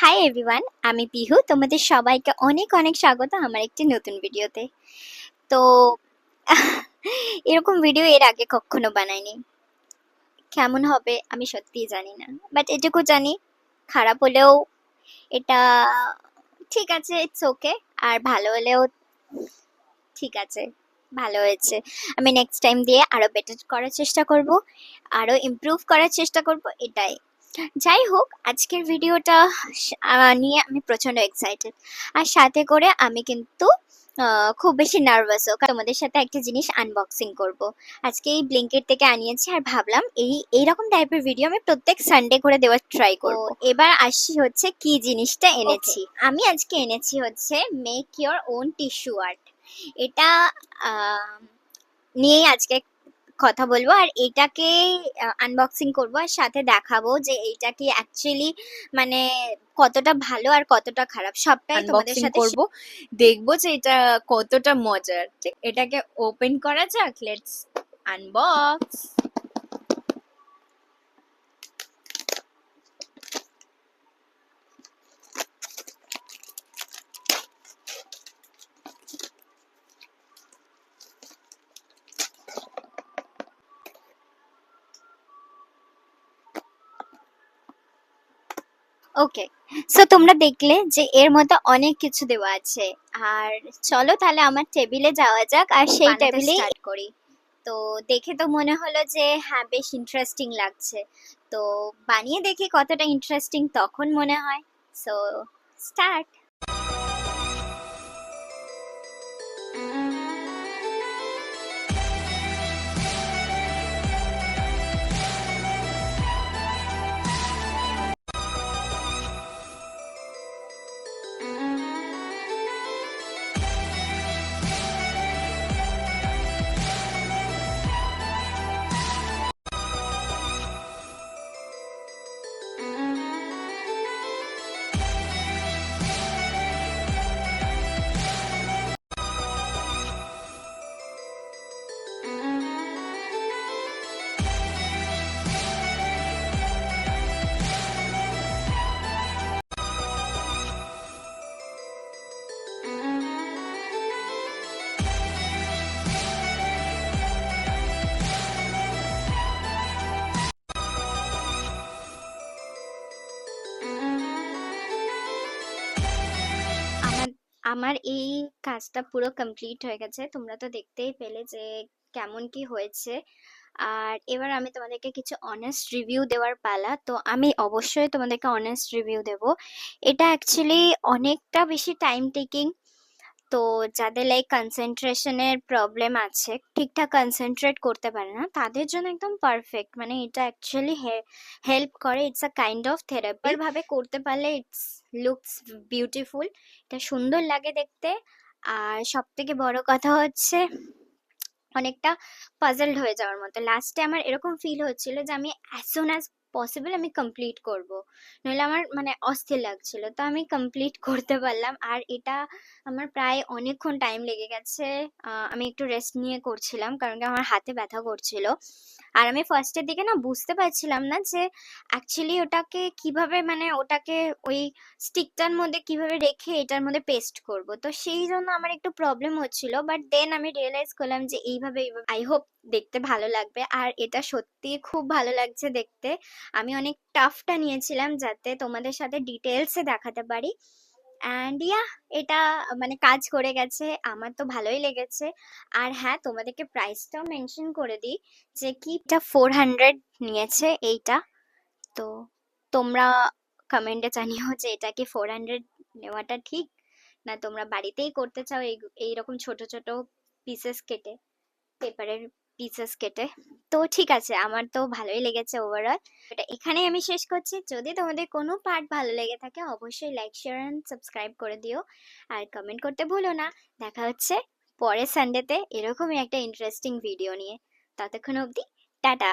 Hi everyone, আমি পিহু। তোমাদের সবাইকে অনেক অনেক স্বাগত আমার একটি নতুন ভিডিওতে। তো এরকম ভিডিও এর আগে কখনো বানাইনি। কেমন হবে আমি সত্যিই জানি না, বাট এটুকু জানি খারাপ হলেও এটা ঠিক আছে, ইটস ওকে। আর ভালো হলেও ঠিক আছে, ভালো হয়েছে। আমি নেক্সট টাইম দিয়ে আরো বেটার করার চেষ্টা করব, আরো ইমপ্রুভ করার চেষ্টা করব, এটাই। যাই হোক, আজকের ভিডিওটা নিয়ে আমি প্রচন্ড এক্সাইটেড। আর সাথে করে আমি কিন্তু খুব বেশি নার্ভাসও, কারণ তোমাদের সাথে একটা জিনিস আনবক্সিং করব। আজকে এই ব্লিঙ্কিট থেকে আনিয়েছি, আর ভাবলাম এইরকম টাইপের ভিডিও আমি প্রত্যেক সানডে করে দেওয়ার ট্রাই করব। এবার আসি হচ্ছে কি জিনিসটা এনেছি। আমি আজকে এনেছি হচ্ছে make your own tissue art. এটা নিয়েই আজকে কথা বলবো, আর এটাকে আনবক্সিং করব, আর সাথে দেখাবো যে এইটা কি অ্যাকচুয়ালি মানে কতটা ভালো আর কতটা খারাপ, সবটাই তোমাদের আনবক্সিং সাথে করব, দেখবো যে এটা কতটা মজার। ঠিক, এটাকে ওপেন করা যাক। Let's unbox. ওকে। সো তোমরা দেখলে যে এর মধ্যে অনেক কিছু দেওয়া আছে, আর চলো তাহলে আমার টেবিলে যাওয়া যাক আর সেই টেবিলে স্টার্ট করি। তো দেখে তো মনে হলো যে হ্যাঁ, বেশ ইন্টারেস্টিং লাগছে। তো বানিয়ে দেখি কতটা ইন্টারেস্টিং তখন মনে হয়। So start. আমার আমার এই কাজটা পুরো কমপ্লিট হয়ে গেছে, তোমরা তো দেখতেই পেলে যে কেমন কি হয়েছে। আর এবার আমি তোমাদেরকে কিছু অনেস্ট রিভিউ দেওয়ার পালা। তো আমি অবশ্যই তোমাদেরকে অনেস্ট রিভিউ দেব। এটা অ্যাকচুয়ালি অনেকটা বেশি টাইম টেকিং। তো যাদের লাইক কনসেন্ট্রেশনের প্রবলেম আছে, ঠিকঠাক কনসেন্ট্রেট করতে পারে না, তাদের জন্য একদম পারফেক্ট। মানে এটা অ্যাকচুয়ালি হেল্প করে, it's a kind of therapy. ভাবে করতে পারলে ইটস লুকস বিউটিফুল, এটা সুন্দর লাগে দেখতে। আর সব থেকে বড় কথা হচ্ছে অনেকটা পাজলড হয়ে যাওয়ার মতো। লাস্টে আমার এরকম ফিল হচ্ছিল যে আমি অ্যাজ সুন অ্যাজ পসিবল আমি কমপ্লিট করব, নইলে আমার মানে অস্থির লাগছিল। তো আমি কমপ্লিট করতে পারলাম, আর এটা আমার প্রায় অনেকক্ষণ টাইম লেগে গেছে। আমি একটু রেস্ট নিয়ে করছিলাম, কারণ কি আমার হাতে ব্যথা করছিল। আর আমি ফার্স্টের দিকে না বুঝতে পারছিলাম না যে অ্যাকচুয়ালি ওটাকে কিভাবে, মানে ওটাকে ওই স্টিকটার মধ্যে কিভাবে রেখে এটার মধ্যে পেস্ট করব। তো সেই জন্য আমার একটু প্রবলেম হচ্ছিল, বাট দেন আমি রিয়েলাইজ করলাম যে এইভাবে আই হোপ দেখতে ভালো লাগবে। আর এটা সত্যি খুব ভালো লাগছে দেখতে। আমি অনেক টাফটা নিয়েছিলাম যাতে তোমাদের সাথে ডিটেলসে দেখাতে পারি। অ্যান্ড ইয়া, এটা মানে কাজ করে গেছে, আমার তো ভালোই লেগেছে। আর হ্যাঁ, তোমাদেরকে প্রাইসটাও মেনশন করে দিই যে কি, এটা 400 নিয়েছে এইটা। তো তোমরা কমেন্টে জানিও যে এটা কি 400 নেওয়াটা ঠিক, না তোমরা বাড়িতেই করতে চাও এইরকম ছোট ছোট পিসেস কেটে, পেপারের পিসেস কেটে। তো ঠিক আছে, আমার তো ভালোই লেগেছে ওভারঅল। এটা এখানেই আমি শেষ করছি। যদি তোমাদের কোনো পার্ট ভালো লেগে থাকে অবশ্যই লাইক, শেয়ার অ্যান্ড সাবস্ক্রাইব করে দিও, আর কমেন্ট করতে ভুলো না। দেখা হচ্ছে পরের সানডেতে এরকমই একটা ইন্টারেস্টিং ভিডিও নিয়ে। ততক্ষণ অবধি টাটা।